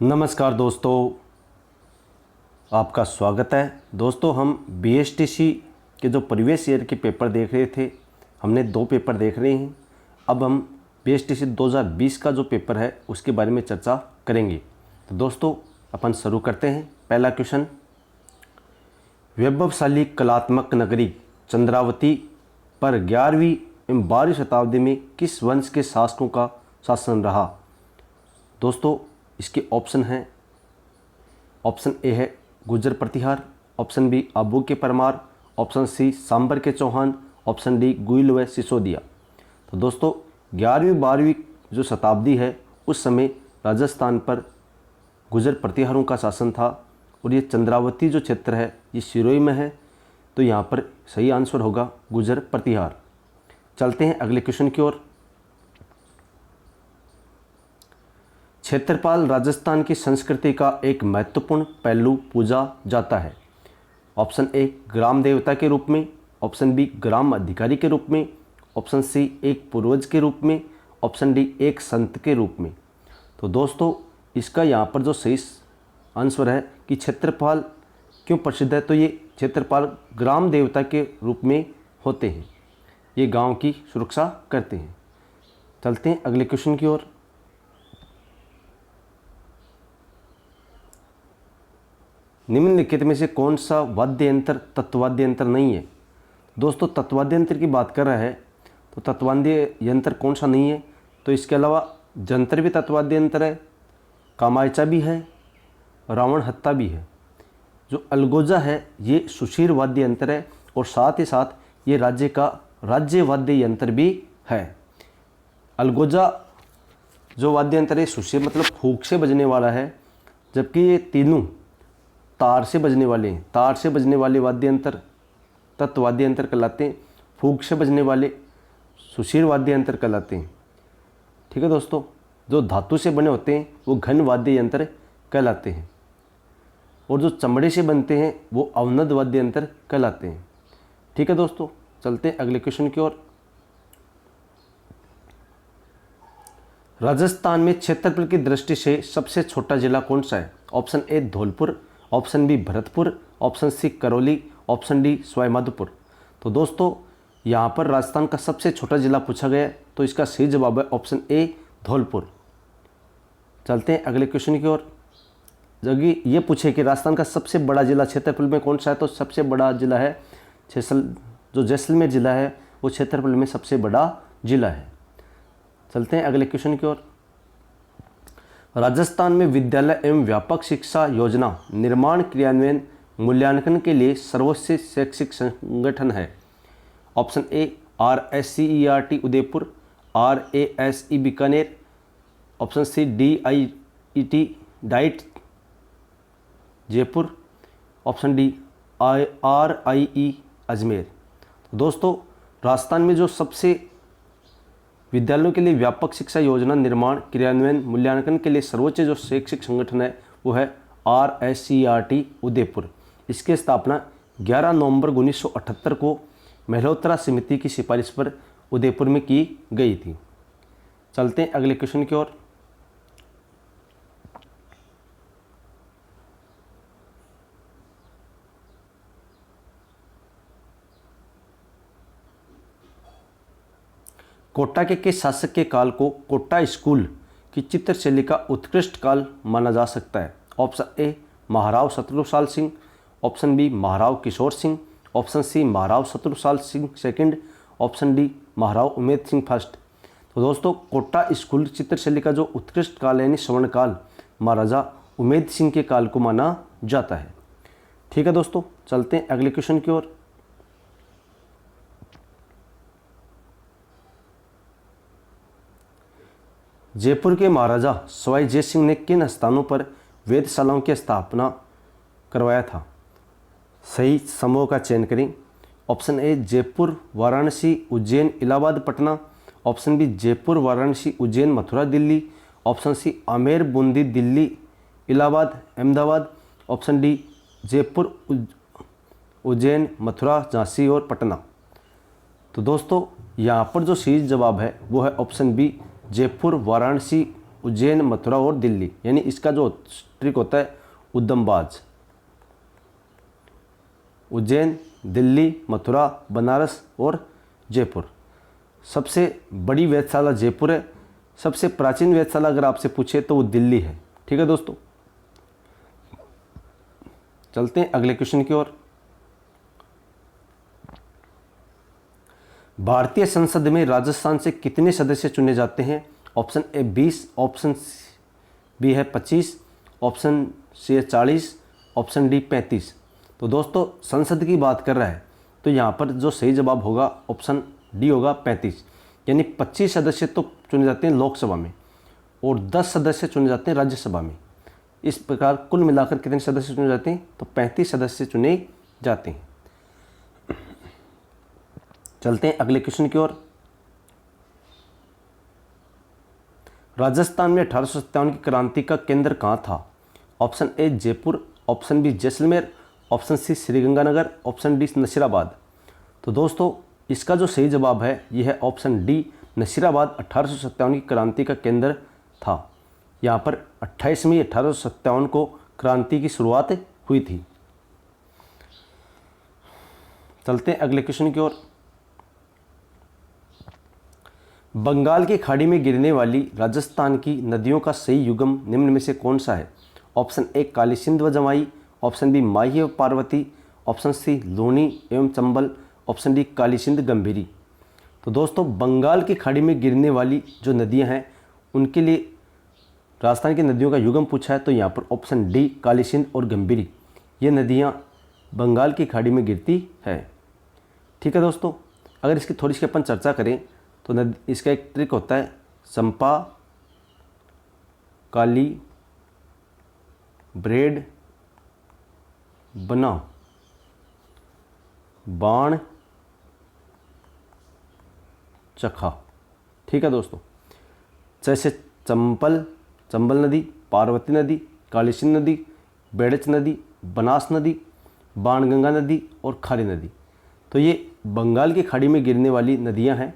नमस्कार दोस्तों, आपका स्वागत है। दोस्तों, हम बीएसटीसी के जो प्रीवियस ईयर के पेपर देख रहे थे, हमने 2 पेपर देख रहे हैं। अब हम बीएसटीसी 2020 का जो पेपर है उसके बारे में चर्चा करेंगे। तो दोस्तों, अपन शुरू करते हैं। पहला क्वेश्चन, वैभवशाली कलात्मक नगरी चंद्रावती पर 11वीं एवं 12वीं शताब्दी में किस वंश के शासकों का शासन रहा? दोस्तों, इसके ऑप्शन हैं। ऑप्शन ए है गुर्जर प्रतिहार, ऑप्शन बी आबू के परमार, ऑप्शन सी सांबर के चौहान, ऑप्शन डी गुइल व सिसोदिया। तो दोस्तों, 11वीं 12वीं जो शताब्दी है उस समय राजस्थान पर गुर्जर प्रतिहारों का शासन था और ये चंद्रावती जो क्षेत्र है ये सिरोही में है। तो यहाँ पर सही आंसर होगा गुर्जर प्रतिहार। चलते हैं अगले क्वेश्चन की ओर। क्षेत्रपाल राजस्थान की संस्कृति का एक महत्वपूर्ण पहलू पूजा जाता है। ऑप्शन ए ग्राम देवता के रूप में, ऑप्शन बी ग्राम अधिकारी के रूप में, ऑप्शन सी एक पूर्वज के रूप में, ऑप्शन डी एक संत के रूप में। तो दोस्तों, इसका यहाँ पर जो सही आंसर है कि क्षेत्रपाल क्यों प्रसिद्ध है, तो ये क्षेत्रपाल ग्राम देवता के रूप में होते हैं। ये गांव की सुरक्षा करते हैं। चलते हैं अगले क्वेश्चन की ओर। निम्नलिखित में से कौन सा वाद्य यंत्र तत्वाद्य यंत्र नहीं है? दोस्तों, तत्वाद्य यंत्र की बात कर रहा है तो तत्वाद्य यंत्र कौन सा नहीं है? तो इसके अलावा जंतर भी तत्वाद्य यंत्र है, कामायचा भी है, रावण हत्ता भी है। जो अलगोजा है ये सुशीर वाद्य यंत्र है और साथ ही साथ ये राज्य का राज्य वाद्य यंत्र भी है। अलगोजा जो वाद्य यंत्र है सुशीर मतलब फूंक से बजने वाला है, जबकि ये तीनों तार से बजने वाले हैं। तार से बजने वाले वाद्य यंत्र तत्वाद्य यंत्र कहलाते हैं, फूंक से बजने वाले सुशीर वाद्य यंत्र कहलाते हैं। ठीक है दोस्तों, जो धातु से बने होते हैं वो घन वाद्य यंत्र कहलाते हैं और जो चमड़े से बनते हैं वो अवनद वाद्य यंत्र कहलाते हैं। ठीक है दोस्तों, चलते हैं अगले क्वेश्चन की ओर। राजस्थान में क्षेत्रफल की दृष्टि से सबसे छोटा जिला कौन सा है? ऑप्शन ए Dholpur, option B Bharatpur, option सी करौली, ऑप्शन डी सवाईमाधोपुर। तो दोस्तों, यहाँ पर राजस्थान का सबसे छोटा जिला पूछा गया है, तो इसका सही जवाब है ऑप्शन ए धौलपुर। चलते हैं अगले क्वेश्चन की ओर। जब ये पूछे कि राजस्थान का सबसे बड़ा जिला क्षेत्रफल में कौन सा है, तो सबसे बड़ा जिला है जो जैसलमेर जिला है वो क्षेत्रफल में सबसे बड़ा जिला है। चलते हैं अगले क्वेश्चन की ओर। राजस्थान में विद्यालय एवं व्यापक शिक्षा योजना निर्माण क्रियान्वयन मूल्यांकन के लिए सर्वोच्च शैक्षिक संगठन है। Option A RSCERT Udaipur, RASE Bikaner, option C DIET DIET Jaipur, option D RIE Ajmer. दोस्तों, राजस्थान में जो सबसे विद्यालयों के लिए व्यापक शिक्षा योजना निर्माण क्रियान्वयन मूल्यांकन के लिए सर्वोच्च जो शैक्षिक संगठन है वो है RSCERT उदयपुर। इसकी स्थापना 11 नवंबर 1978 को मल्होत्रा समिति की सिफारिश पर उदयपुर में की गई थी। चलते हैं अगले क्वेश्चन की ओर। कोटा के किस शासक के काल को कोटा स्कूल की चित्रशैली का उत्कृष्ट काल माना जा सकता है? Option A Maharao Shatrupal Singh, option B Maharao Kishore Singh, option C Maharao Shatrupal Singh second, option D Maharao Umed Singh first. तो दोस्तों, कोटा स्कूल चित्रशैली का जो उत्कृष्ट काल यानी स्वर्ण काल महाराजा उमेद सिंह के काल को माना जाता है। ठीक है दोस्तों, चलते हैं अगले क्वेश्चन की ओर। जयपुर के महाराजा सवाई जय सिंह ने किन स्थानों पर वेधशालाओं की स्थापना करवाया था? सही समूह का चयन करें। Option A Jaipur, Varanasi, Ujjain, Allahabad, Patna, option B Jaipur, Varanasi, Ujjain, Mathura, Delhi, option C Amer, Bundi, Delhi, Allahabad, Ahmedabad, option D Jaipur, Ujjain, Mathura, Jhansi और पटना। तो दोस्तों, यहाँ पर जो सही जवाब है वो है ऑप्शन बी जयपुर, वाराणसी, उज्जैन, मथुरा और दिल्ली। यानी इसका जो ट्रिक होता है उद्यमबाज, उज्जैन, दिल्ली, मथुरा, बनारस और जयपुर। सबसे बड़ी वेधशाला जयपुर है, सबसे प्राचीन वेधशाला अगर आपसे पूछे तो वो दिल्ली है। ठीक है दोस्तों, चलते हैं अगले क्वेश्चन की ओर। भारतीय संसद में राजस्थान से कितने सदस्य चुने जाते हैं? ऑप्शन ए 20, ऑप्शन बी है 25, ऑप्शन सी है 40, ऑप्शन डी 35। तो दोस्तों संसद की बात कर रहा है तो यहाँ पर जो सही जवाब होगा ऑप्शन डी होगा 35। यानी 25 सदस्य तो चुने जाते हैं लोकसभा में और 10 सदस्य चुने जाते हैं राज्यसभा में। इस प्रकार कुल मिलाकर कितने सदस्य चुने जाते हैं? तो 35 सदस्य चुने जाते हैं। चलते हैं अगले क्वेश्चन की ओर। राजस्थान में 1857 की क्रांति का केंद्र कहाँ था? Option A Jaipur, option B Jaisalmer, option C Sriganganagar, option D Nasirabad. तो दोस्तों इसका जो सही जवाब है यह है ऑप्शन डी नसीराबाद 1857 की क्रांति का केंद्र था। यहाँ पर 28 मई 1857 को क्रांति की शुरुआत हुई थी। चलते हैं अगले क्वेश्चन की ओर। बंगाल की खाड़ी में गिरने वाली राजस्थान की नदियों का सही युगम निम्न में से कौन सा है? ऑप्शन ए काली सिंध व जमाई, ऑप्शन बी माही व पार्वती, ऑप्शन सी लूनी एवं चंबल, ऑप्शन डी काली सिंध गंभीरी। तो दोस्तों बंगाल की खाड़ी में गिरने वाली जो नदियां हैं उनके लिए राजस्थान की नदियों का युगम पूछा है तो यहाँ पर ऑप्शन डी काली सिंध और गंभीरी ये नदियाँ बंगाल की खाड़ी में गिरती है। ठीक है दोस्तों, अगर इसकी थोड़ी सी अपन चर्चा करें तो इसका एक ट्रिक होता है चंपा, काली, ब्रेड, बना, बाण, चखा। ठीक है दोस्तों, जैसे चंबल नदी, पार्वती नदी, काली सिंध नदी, बेड़च नदी, बनास नदी, बाणगंगा नदी और खारी नदी। तो ये बंगाल की खाड़ी में गिरने वाली नदियां हैं।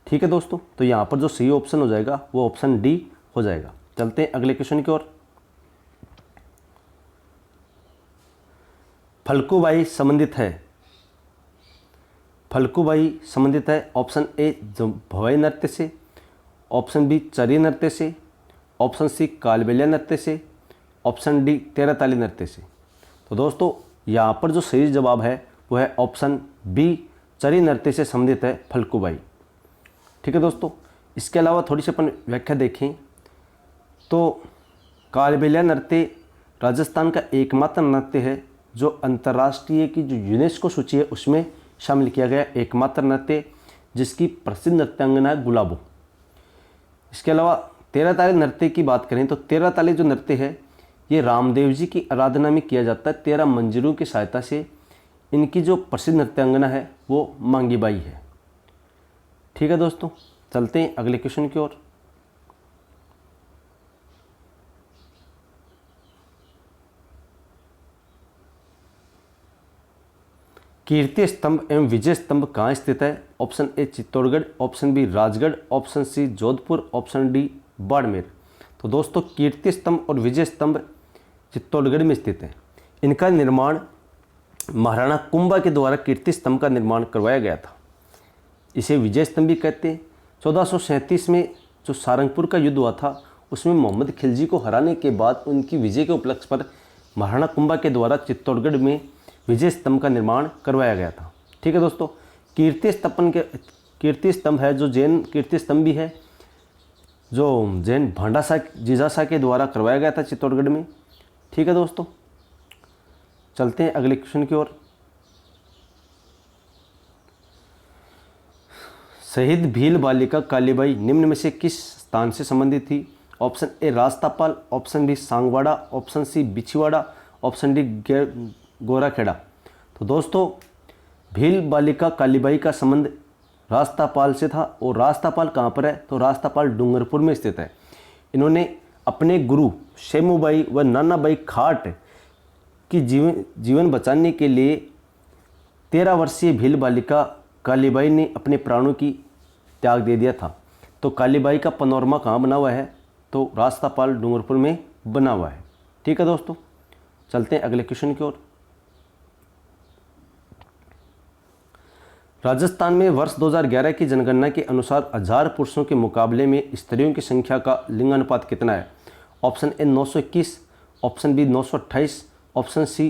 ठीक है दोस्तों, तो यहाँ पर जो सही ऑप्शन हो जाएगा वो ऑप्शन डी हो जाएगा। चलते हैं अगले क्वेश्चन की ओर। फल्गुबाई संबंधित है, फल्गुबाई संबंधित है ऑप्शन ए भवाई नृत्य से, ऑप्शन बी चरी नृत्य से, ऑप्शन सी कालबेलिया नृत्य से, ऑप्शन डी तेरहताली नृत्य से। तो दोस्तों यहाँ पर जो सही जवाब है वो है ऑप्शन बी चरी नृत्य से संबंधित है फल्गुबाई। ठीक है दोस्तों, इसके अलावा थोड़ी सी अपन व्याख्या देखें तो कालबेलिया नृत्य राजस्थान का एकमात्र नृत्य है जो अंतर्राष्ट्रीय की जो यूनेस्को सूची है उसमें शामिल किया गया एकमात्र नृत्य जिसकी प्रसिद्ध नृत्यांगना है गुलाबो। इसके अलावा तेरहताली नृत्य की बात करें तो तेरहताली जो नृत्य है ये रामदेव जी की आराधना में किया जाता है 13 मंजीरों की सहायता से। इनकी जो प्रसिद्ध नृत्यांगना है वो मांगीबाई है। ठीक है दोस्तों, चलते हैं अगले क्वेश्चन की ओर। कीर्ति स्तंभ एवं विजय स्तंभ कहाँ स्थित है? Option A Chittorgarh, option B Rajgarh, option C Jodhpur, option D Barmer. तो दोस्तों कीर्ति स्तंभ और विजय स्तंभ चित्तौड़गढ़ में स्थित है। इनका निर्माण महाराणा कुंभा के द्वारा कीर्ति स्तंभ का निर्माण करवाया गया था। इसे विजय स्तंभ भी कहते हैं। 1437 में जो सारंगपुर का युद्ध हुआ था उसमें मोहम्मद खिलजी को हराने के बाद उनकी विजय के उपलक्ष्य पर महाराणा कुंभा के द्वारा चित्तौड़गढ़ में विजय स्तंभ का निर्माण करवाया गया था। ठीक है दोस्तों, कीर्ति स्तंभ है जो जैन कीर्ति स्तंभ भी है जो जैन भांडासा जीजासा के द्वारा करवाया गया था चित्तौड़गढ़ में। ठीक है दोस्तों, चलते हैं अगले क्वेश्चन की ओर। शहीद भील बालिका कालीबाई निम्न में से किस स्थान से संबंधित थी? Option A Rastapal, option B Sangwara, option C Bichhwara, option D Gorakhera. तो दोस्तों भील बालिका कालीबाई का संबंध रास्तापाल से था और रास्तापाल कहाँ पर है? तो रास्तापाल डूंगरपुर में स्थित है। इन्होंने अपने गुरु शेमूबाई व नानाबाई खाट की जीवन बचाने के लिए 13 वर्षीय भील बालिका कालीबाई ने अपने प्राणों की त्याग दे दिया था। तो कालीबाई का पनोरमा कहाँ बना हुआ है? तो रास्तापाल डूंगरपुर में बना हुआ है। ठीक है दोस्तों, चलते हैं अगले क्वेश्चन की ओर। राजस्थान में वर्ष 2011 की जनगणना के अनुसार 1000 पुरुषों के मुकाबले में स्त्रियों की संख्या का लिंगानुपात कितना है? Option A 921, option B 928, option C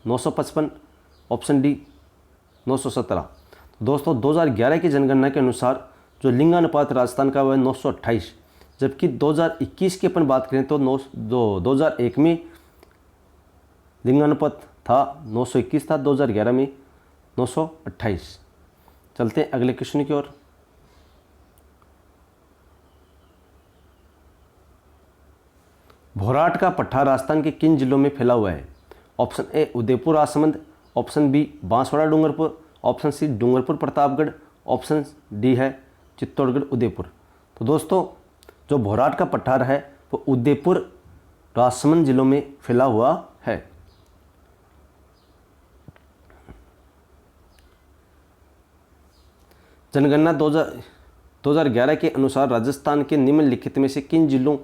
955, option D 917। दोस्तों 2011 की जनगणना के अनुसार जो लिंगानुपात राजस्थान का वह 928, जबकि 2021 की अपन बात करें तो 2001 में लिंगानुपात था 921 था, 2011 में 928। चलते हैं अगले क्वेश्चन की ओर। भोराट का पट्टा राजस्थान के किन जिलों में फैला हुआ है? Option A Udaipur Rajsamand, option B Banswara Dungarpur, option C Dungarpur Pratapgarh, option D है चित्तौड़गढ़ उदयपुर। तो दोस्तों जो भोराट का पठार है वो उदयपुर राजसमंद जिलों में फैला हुआ है। जनगणना 2011 के अनुसार राजस्थान के निम्नलिखित में से किन जिलों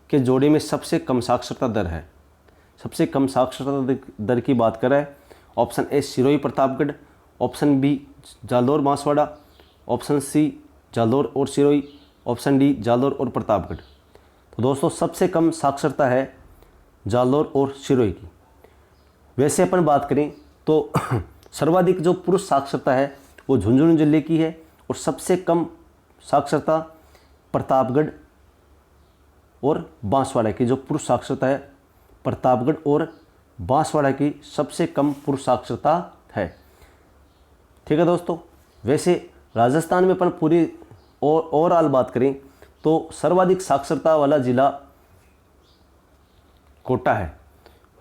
के जोड़े में सबसे कम साक्षरता दर है? सबसे कम साक्षरता दर की बात करें, option A Sirohi Pratapgarh, option B Jalore Banswara, option C Jalore और सिरोही, ऑप्शन डी जालौर और प्रतापगढ़। तो दोस्तों सबसे कम साक्षरता है जालौर और सिरोही की। वैसे अपन बात करें तो सर्वाधिक जो पुरुष साक्षरता है वो झुंझुनू जिले की है और सबसे कम साक्षरता प्रतापगढ़ और बांसवाड़ा की जो पुरुष साक्षरता है, प्रतापगढ़ और बांसवाड़ा की सबसे कम पुरुष साक्षरता है। ठीक है दोस्तों, वैसे राजस्थान में अपन पूरी ओवरऑल बात करें तो सर्वाधिक साक्षरता वाला जिला कोटा है,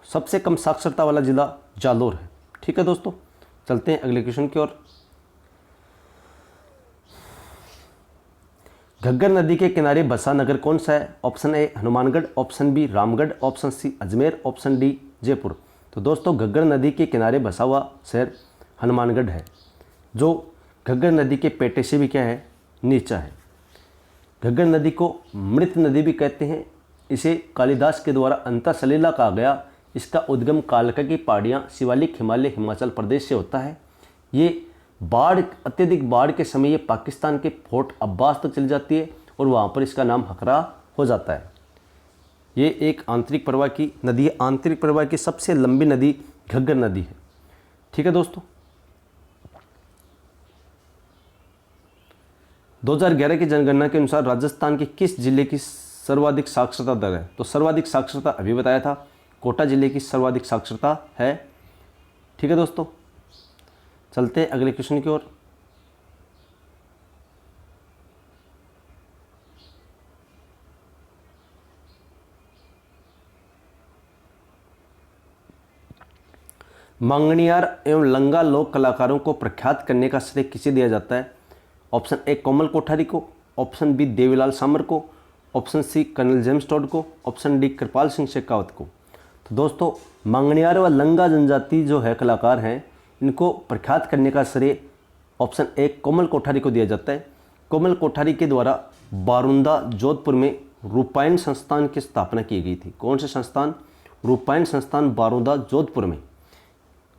सबसे कम साक्षरता वाला जिला जालौर है। ठीक है दोस्तों, चलते हैं अगले क्वेश्चन की ओर। घग्गर नदी के किनारे बसा नगर कौन सा है? Option A Hanumangarh, option B Ramgarh, option C Ajmer, option D Jaipur. तो दोस्तों घग्गर नदी के किनारे बसा हुआ शहर हनुमानगढ़ है, जो घग्गर नदी के पेटे से भी क्या है, नीचा है। घग्गर नदी को मृत नदी भी कहते हैं। इसे कालिदास के द्वारा अंतःसलीला कहा गया। इसका उद्गम कालका की पहाड़ियाँ शिवालिक हिमालय हिमाचल प्रदेश से होता है। ये अत्यधिक बाढ़ के समय ये पाकिस्तान के फोर्ट अब्बास तक चली जाती है और वहाँ पर इसका नाम हकरा हो जाता है। ये एक आंतरिक प्रवाह की नदी है। आंतरिक प्रवाह की सबसे लंबी नदी घग्गर नदी है। ठीक है दोस्तों, 2011 की जनगणना के अनुसार राजस्थान के किस जिले की सर्वाधिक साक्षरता दर है? तो सर्वाधिक साक्षरता अभी बताया था, कोटा जिले की सर्वाधिक साक्षरता है। ठीक है दोस्तों, चलते हैं अगले क्वेश्चन की ओर। मांगणियार एवं लंगा लोक कलाकारों को प्रख्यात करने का श्रेय किसे दिया जाता है? ऑप्शन ए कोमल कोठारी को, ऑप्शन बी देवीलाल सामर को, option C colonel James Tod को, ऑप्शन डी कृपाल सिंह शेखावत को। तो दोस्तों मांगणियार व लंगा जनजाति जो है कलाकार हैं, इनको प्रख्यात करने का श्रेय ऑप्शन ए कोमल कोठारी को दिया जाता है। कोमल कोठारी के द्वारा बारुंदा जोधपुर में रूपायन संस्थान की स्थापना की गई थी। कौन से संस्थान? रूपायन संस्थान बारुंदा जोधपुर में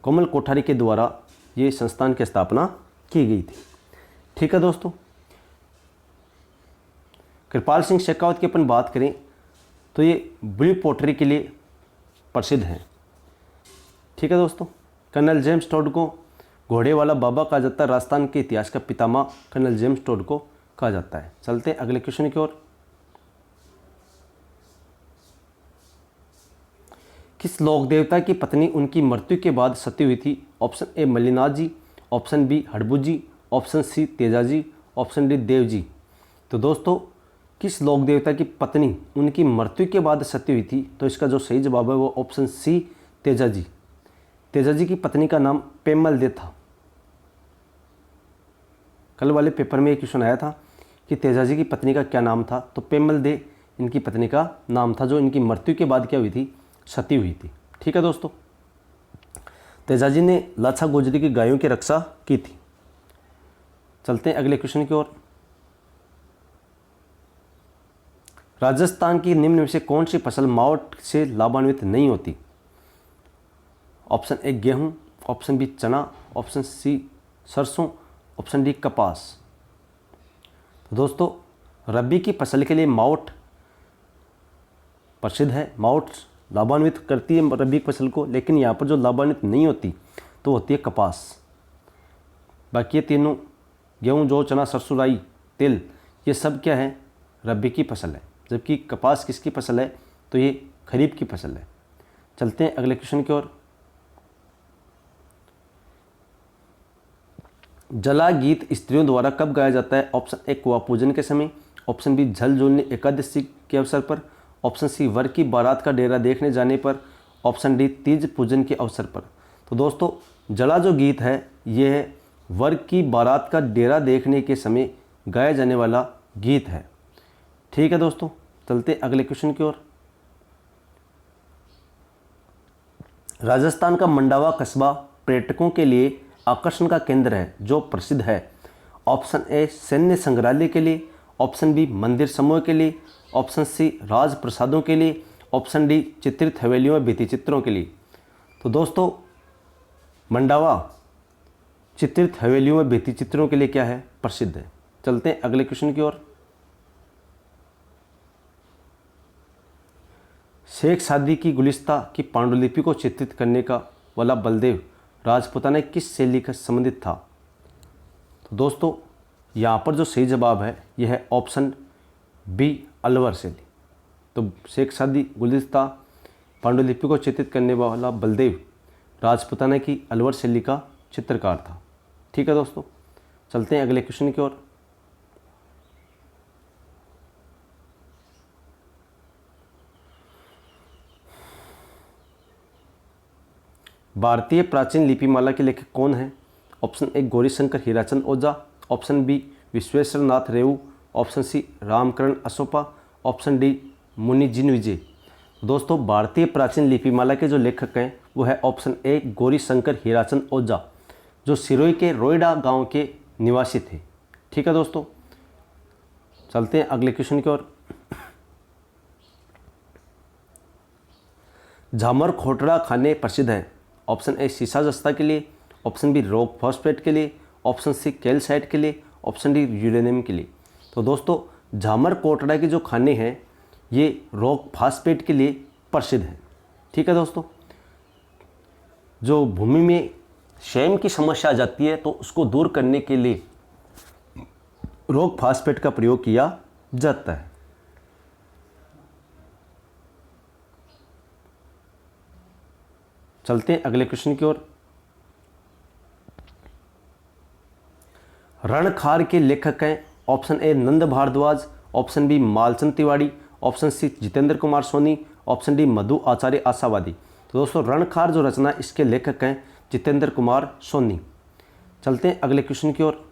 कोमल कोठारी के द्वारा ये संस्थान की स्थापना की गई थी। ठीक है दोस्तों, कृपाल सिंह शेखावत की अपन बात करें तो ये ब्लू पोटरी के लिए प्रसिद्ध हैं। ठीक है दोस्तों, कर्नल जेम्स टॉड को घोड़े वाला बाबा कहा जाता है। राजस्थान के इतिहास का पितामह कर्नल जेम्स टॉड को कहा जाता है। चलते हैं अगले क्वेश्चन की ओर। किस लोक देवता की पत्नी उनकी मृत्यु के बाद सती हुई थी? Option A Mallinath ji, option B Harbu ji, option C Teja ji, option D Dev ji. तो दोस्तों किस लोक देवता की पत्नी उनकी मृत्यु के बाद सती हुई थी? तो इसका जो सही जवाब है वो ऑप्शन सी तेजा जी। तेजा जी की पत्नी का नाम पेमल दे था। कल वाले पेपर में एक क्वेश्चन आया था कि तेजा जी की पत्नी का क्या नाम था, तो पेमल दे इनकी पत्नी का नाम था, जो इनकी मृत्यु के बाद क्या हुई थी, सती हुई थी। ठीक है दोस्तों, तेजा जी ने लाछा गोजरी की गायों की रक्षा की थी। चलते हैं अगले क्वेश्चन की ओर। राजस्थान की निम्न में से कौन सी फसल मावठ से लाभान्वित नहीं होती? ऑप्शन ए गेहूं, ऑप्शन बी चना, ऑप्शन सी सरसों, ऑप्शन डी कपास। तो दोस्तों रबी की फसल के लिए मावठ प्रसिद्ध है, मावठ लाभान्वित करती है रबी की फसल को, लेकिन यहाँ पर जो लाभान्वित नहीं होती तो होती है कपास। बाकी ये तीनों गेहूँ, जौ, चना, सरसों, राई, तिल, ये सब क्या है? रबी की फसल है। जबकि कपास किसकी फसल है? तो ये खरीफ की फसल है। चलते हैं अगले क्वेश्चन की ओर। जला गीत स्त्रियों द्वारा कब गाया जाता है? ऑप्शन ए कुआ पूजन के समय, ऑप्शन बी झल झूलने एकादशी के अवसर पर, ऑप्शन सी वर की बारात का डेरा देखने जाने पर, ऑप्शन डी तीज पूजन के अवसर पर। तो दोस्तों जला जो गीत है ये है वर की बारात का डेरा देखने के समय गाया जाने वाला गीत है। ठीक है दोस्तों, चलते अगले क्वेश्चन की ओर। राजस्थान का मंडावा कस्बा पर्यटकों के लिए आकर्षण का केंद्र है जो प्रसिद्ध है। ऑप्शन ए सैन्य संग्रहालय के लिए, ऑप्शन बी मंदिर समूह के लिए, ऑप्शन सी राज प्रसादों के लिए, ऑप्शन डी चित्रित हवेलियों में भित्ति चित्रों के लिए। तो दोस्तों मंडावा चित्रित हवेलियों में भित्ति चित्रों के लिए क्या है? प्रसिद्ध है। चलते हैं अगले क्वेश्चन की ओर। शेख सादी की गुलिस्ता की पांडुलिपि को चित्रित करने का वाला बलदेव राजपुताना किस शैली का संबंधित था? तो दोस्तों यहाँ पर जो सही जवाब है यह है ऑप्शन बी अलवर शैली। तो शेख सादी गुलिस्ता पांडुलिपि को चित्रित करने वाला बलदेव राजपुताना की अलवर शैली का चित्रकार था। ठीक है दोस्तों, चलते हैं अगले क्वेश्चन की ओर। भारतीय प्राचीन लिपिमाला के लेखक कौन है? Option A Gaurishankar Hirachand Ojha, option B Vishweshwar Nath Reu, option C Ramkaran Asopa, option D Muni Jin विजय। दोस्तों भारतीय प्राचीन लिपिमाला के जो लेखक हैं वो है ऑप्शन ए गौरीशंकर हीराचंद ओझा, जो सिरोही के रोइडा गांव के निवासी थे। ठीक है दोस्तों, चलते हैं अगले क्वेश्चन की ओर। झामर खोटड़ा खाने प्रसिद्ध हैं। ऑप्शन ए सीसा जस्ता के लिए, ऑप्शन बी रॉक फॉस्फेट के लिए, ऑप्शन सी कैल्साइट के लिए, ऑप्शन डी यूरेनियम के लिए। तो दोस्तों झामर कोटड़ा के जो खाने हैं ये रॉक फॉस्फेट के लिए प्रसिद्ध हैं। ठीक है दोस्तों, जो भूमि में क्षय की समस्या आ जाती है तो उसको दूर करने के लिए रॉक फॉस्फेट का प्रयोग किया जाता है। चलते हैं अगले क्वेश्चन की ओर। रणखार के लेखक हैं option A Nand Bhardwaj, option B Malchand Tiwari, option C Jitendra Kumar Soni, option D Madhu Acharya Ashawadi. तो दोस्तों रणखार जो रचना इसके लेखक हैं जितेंद्र कुमार सोनी। चलते हैं अगले क्वेश्चन की ओर।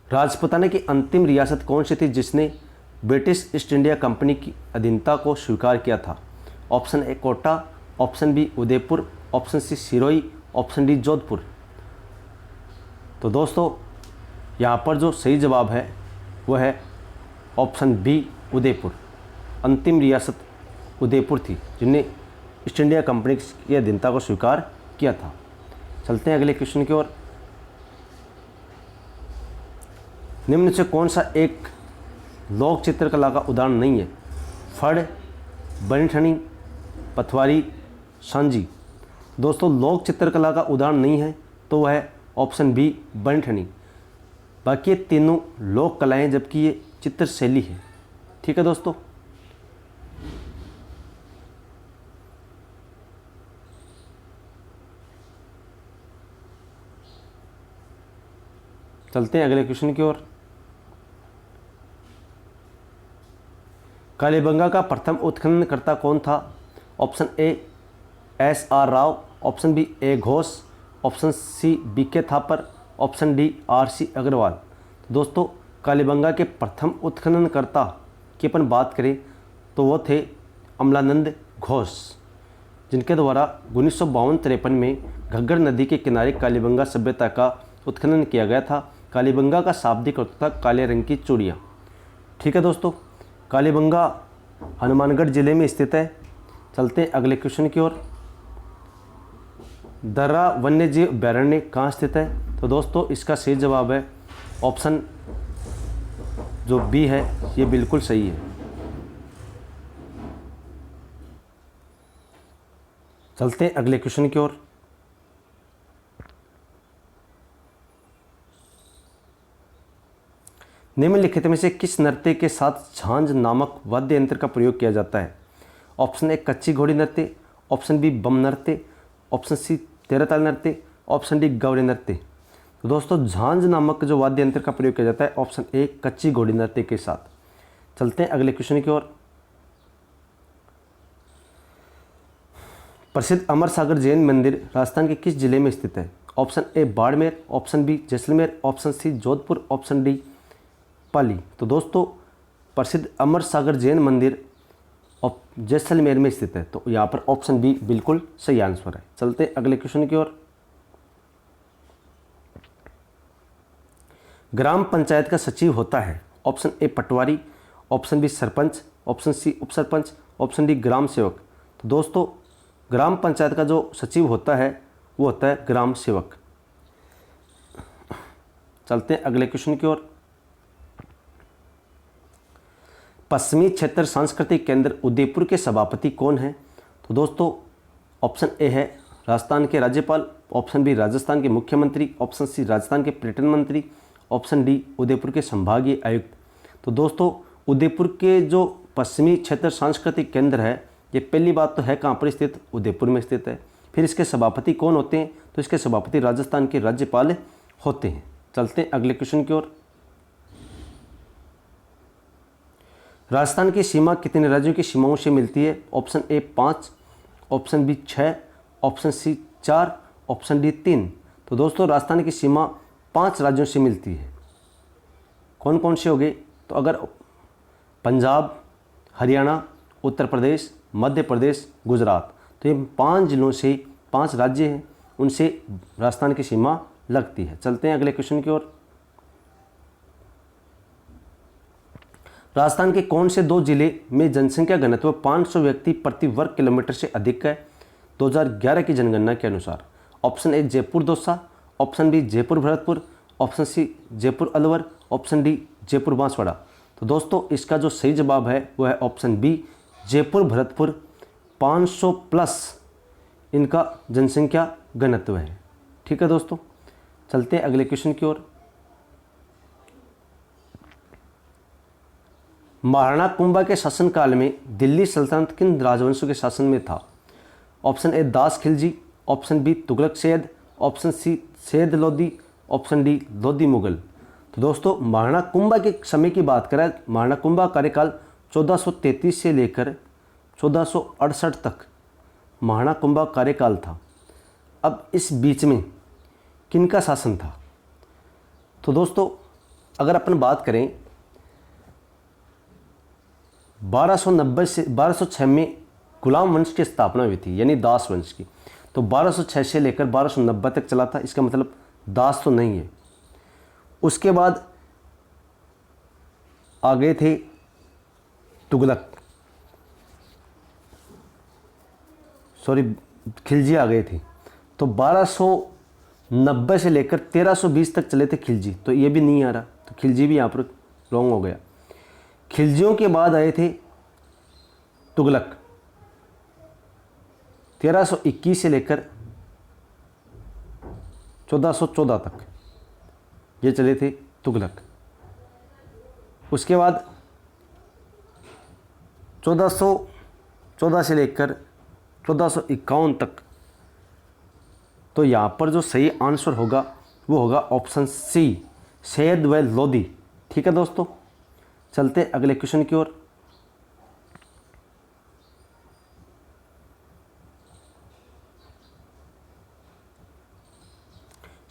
राजपुताना की अंतिम रियासत कौन सी थी जिसने ब्रिटिश ईस्ट इंडिया कंपनी की अधीनता को स्वीकार किया था? Option A Kota, option B Udaipur, option C Sirohi, option D Jodhpur. तो दोस्तों यहाँ पर जो सही जवाब है वह है ऑप्शन बी उदयपुर। अंतिम रियासत उदयपुर थी जिन्हें ईस्ट इंडिया कंपनी की अधीनता को स्वीकार किया था। चलते हैं अगले क्वेश्चन की ओर। निम्न से कौन सा एक लोक चित्रकला का उदाहरण नहीं है? फड़, बनीठनी, पथवारी, सांझी। दोस्तों लोक चित्रकला का उदाहरण नहीं है तो वह है ऑप्शन बी बनीठनी। बाकी ये तीनों लोक कलाएं जबकि ये चित्र शैली है। ठीक है दोस्तों, चलते हैं अगले क्वेश्चन की ओर। कालीबंगा का प्रथम उत्खननकर्ता कौन था? Option A S R Rao, option B A Ghosh, option C B K Thapar, option D R C Agrawal. दोस्तों कालीबंगा के प्रथम उत्खननकर्ता की अपन बात करें तो वो थे अमलानंद घोष, जिनके द्वारा 1952-53 में घग्गर नदी के किनारे कालीबंगा सभ्यता का उत्खनन किया गया था। कालीबंगा का शाब्दिक अर्थ था काले रंग की चूड़ियाँ। ठीक है दोस्तों, कालीबंगा हनुमानगढ़ जिले में स्थित है। चलते हैं अगले क्वेश्चन की ओर। दर्रा वन्यजीव अभयारण्य कहाँ स्थित है? तो दोस्तों इसका सही जवाब है ऑप्शन जो बी है, ये बिल्कुल सही है। चलते हैं अगले क्वेश्चन की ओर। निम्नलिखित में से किस नृत्य के साथ झांझ नामक वाद्य यंत्र का प्रयोग किया जाता है? ऑप्शन ए कच्ची घोड़ी नृत्य, ऑप्शन बी बम नृत्य, ऑप्शन सी तेरहताल नृत्य, ऑप्शन डी गौरी नृत्य। तो दोस्तों झांझ नामक जो वाद्य यंत्र का प्रयोग किया जाता है ऑप्शन ए कच्ची घोड़ी नृत्य के साथ। चलते हैं अगले क्वेश्चन की ओर। प्रसिद्ध अमर सागर जैन मंदिर राजस्थान के किस जिले में स्थित है? Option A Barmer, option B Jaisalmer, option C Jodhpur, option D Pali. तो दोस्तों प्रसिद्ध अमर सागर जैन मंदिर जैसलमेर में स्थित है, तो यहाँ पर ऑप्शन बी बिल्कुल सही आंसर है। चलते हैं अगले क्वेश्चन की ओर। ग्राम पंचायत का सचिव होता है? Option A patwari, option B sarpanch, option C उप सरपंच, ऑप्शन डी ग्राम सेवक। तो दोस्तों ग्राम पंचायत का जो सचिव होता है वो होता है ग्राम सेवक। चलते हैं अगले क्वेश्चन की ओर। पश्चिमी क्षेत्र सांस्कृतिक केंद्र उदयपुर के सभापति कौन है? तो दोस्तों ऑप्शन ए है राजस्थान के राज्यपाल, ऑप्शन बी राजस्थान के मुख्यमंत्री, ऑप्शन सी राजस्थान के पर्यटन मंत्री, ऑप्शन डी उदयपुर के संभागीय आयुक्त। तो दोस्तों उदयपुर के जो पश्चिमी क्षेत्र सांस्कृतिक केंद्र है ये पहली बात तो है कहाँ पर स्थित? उदयपुर में स्थित है। फिर इसके सभापति कौन होते हैं? तो इसके सभापति राजस्थान के राज्यपाल होते हैं। चलते हैं अगले क्वेश्चन की ओर। राजस्थान की सीमा कितने राज्यों की सीमाओं से मिलती है? Option A 5, option B 6, option C 4, option D 3। तो दोस्तों राजस्थान की सीमा 5 राज्यों से मिलती है। कौन कौन से हो गए? तो अगर पंजाब, हरियाणा, उत्तर प्रदेश, मध्य प्रदेश, गुजरात, तो ये 5 जिलों से 5 राज्य हैं, उनसे राजस्थान की सीमा लगती है। चलते हैं अगले क्वेश्चन की ओर। राजस्थान के कौन से 2 जिले में जनसंख्या घनत्व 500 व्यक्ति प्रति वर्ग किलोमीटर से अधिक है 2011 की जनगणना के अनुसार? Option A Jaipur Dausa, option B Jaipur Bharatpur, option C Jaipur Alwar, option D Jaipur Banswara. तो दोस्तों इसका जो सही जवाब है वो है option B Jaipur Bharatpur. 500 plus इनका जनसंख्या घनत्व है। ठीक है दोस्तों, चलते हैं अगले क्वेश्चन की ओर। महाराणा कुंभा के शासनकाल में दिल्ली सल्तनत किन राजवंशों के शासन में था? ऑप्शन ए दास Khilji, option B Tughlaq Sayyid, option C Sayyid Lodi, option D Lodi Mughal. तो दोस्तों महाराणा कुंभा के समय की बात करें, महाराणा कुंभा कार्यकाल 1433 से लेकर 1468 तक महाराणा कुंभा कार्यकाल था। अब इस बीच में किनका शासन था? तो दोस्तों अगर अपन बात करें 1290 से 1206 में गुलाम वंश की स्थापना हुई थी, यानी दास वंश की। तो 1206 से लेकर 1290 तक चला था, इसका मतलब दास तो नहीं है। उसके बाद आ गए थे तुगलक, खिलजी आ गए थे। तो 1290 से लेकर 1320 तक चले थे खिलजी, तो ये भी नहीं आ रहा, तो खिलजी भी यहाँ पर रॉन्ग हो गया। खिलजियों के बाद आए थे तुगलक, 1321 से लेकर 1414 तक ये चले थे तुगलक। उसके बाद 1414 से लेकर 1451 तक। तो यहाँ पर जो सही आंसर होगा वो होगा ऑप्शन सी सैयद व लोदी। ठीक है दोस्तों, चलते अगले क्वेश्चन की ओर।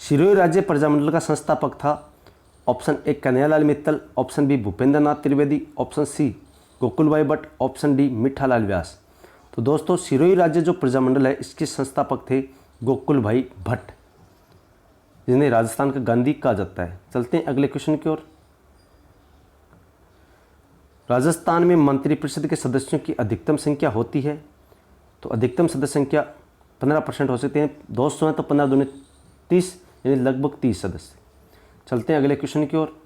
सिरोही राज्य प्रजामंडल का संस्थापक था? Option A Kanhaiyalal Mittal, option B Bhupendra Nath Trivedi, option C Gokulbhai Bhatt, option D Mithalal Vyas. तो दोस्तों सिरोही राज्य जो प्रजामंडल है इसके संस्थापक थे गोकुलभाई भट्ट, जिन्हें राजस्थान का गांधी कहा जाता है। चलते हैं अगले क्वेश्चन की ओर। राजस्थान में मंत्रिपरिषद के सदस्यों की अधिकतम संख्या होती है, तो अधिकतम सदस्य संख्या 15% हो सकती है। 200 है तो 15 दूनी 30, यानी लगभग 30 सदस्य। चलते हैं अगले क्वेश्चन की ओर।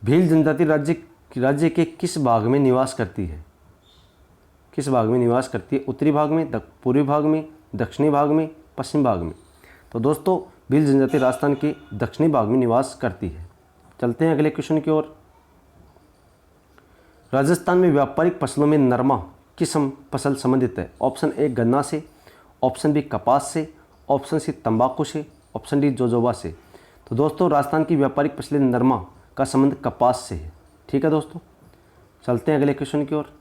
भील जनजाति राज्य के किस भाग में निवास करती है? किस भाग में निवास करती है? उत्तरी भाग में, पूर्वी भाग में, दक्षिणी भाग में, पश्चिम भाग में? तो दोस्तों भील जनजाति राजस्थान के दक्षिणी भाग में निवास करती है। चलते हैं अगले क्वेश्चन की ओर। राजस्थान में व्यापारिक फसलों में नरमा किस फसल संबंधित है? ऑप्शन ए गन्ना से, ऑप्शन बी कपास से, ऑप्शन सी तंबाकू से, ऑप्शन डी जोजोबा से। तो दोस्तों राजस्थान की व्यापारिक फसलें नरमा का संबंध कपास से है। ठीक है दोस्तों, चलते हैं अगले क्वेश्चन की ओर।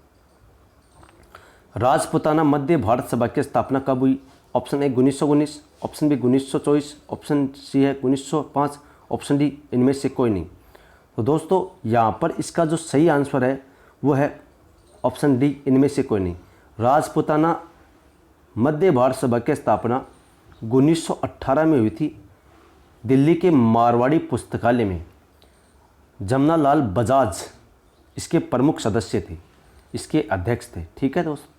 राजपूताना मध्य भारत सभा की स्थापना कब हुई? Option A 1919, option B 1924, option C है 1905, ऑप्शन डी इनमें से कोई नहीं। तो दोस्तों यहाँ पर इसका जो सही आंसर है वो है ऑप्शन डी इनमें से कोई नहीं। राजपूताना मध्य भारत सभा की स्थापना 1918 में हुई थी। दिल्ली के मारवाड़ी पुस्तकालय में जमनालाल बजाज इसके प्रमुख सदस्य थे, इसके अध्यक्ष थे। ठीक है दोस्तों,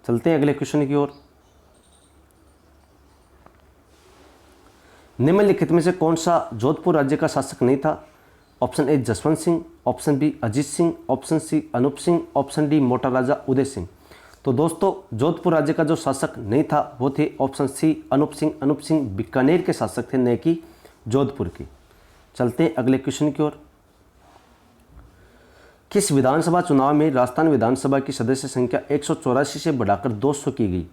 चलते हैं अगले क्वेश्चन की ओर। निम्नलिखित में से कौन सा जोधपुर राज्य का शासक नहीं था? Option A Jaswant Singh, option B Ajit Singh, option C Anoop Singh, option D Mota Raja Uday Singh. तो दोस्तों जोधपुर राज्य का जो शासक नहीं था वो थे ऑप्शन सी अनूप सिंह। अनूप सिंह बीकानेर के शासक थे, न कि जोधपुर के। चलते हैं अगले क्वेश्चन की ओर। किस विधानसभा चुनाव में राजस्थान विधानसभा की सदस्य संख्या 184 से बढ़ाकर 200 की गई?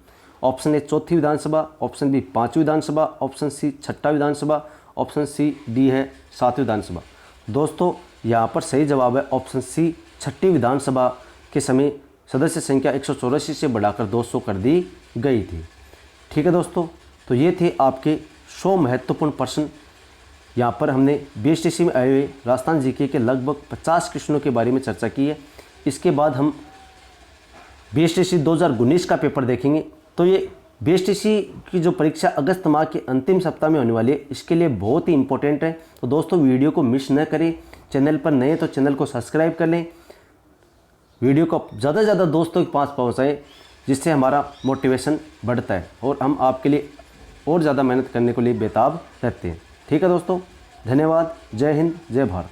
ऑप्शन ए चौथी विधानसभा, ऑप्शन बी पांचवी विधानसभा, ऑप्शन सी छठा विधानसभा, ऑप्शन सी डी है सातवीं विधानसभा। दोस्तों यहाँ पर सही जवाब है ऑप्शन सी छठी विधानसभा के समय सदस्य संख्या 184 से बढ़ाकर 200 कर दी गई थी। ठीक है दोस्तों, तो ये थे आपके 100 महत्वपूर्ण प्रश्न। यहाँ पर हमने बीएसटीसी में आए हुए राजस्थान जीके के लगभग 50 क्वेश्चनों के बारे में चर्चा की है। इसके बाद हम बीएसटीसी 2019 का पेपर देखेंगे। तो ये बीएसटीसी की जो परीक्षा अगस्त माह के अंतिम सप्ताह में होने वाली है, इसके लिए बहुत ही इंपॉर्टेंट है। तो दोस्तों वीडियो को मिस न करें। चैनल पर नए तो चैनल को सब्सक्राइब कर लें, वीडियो को ज़्यादा से ज़्यादा दोस्तों के पास पहुँचाएँ, जिससे हमारा मोटिवेशन बढ़ता है और हम आपके लिए और ज़्यादा मेहनत करने के लिए बेताब रहते हैं। ठीक है दोस्तों, धन्यवाद। जय हिंद, जय भारत।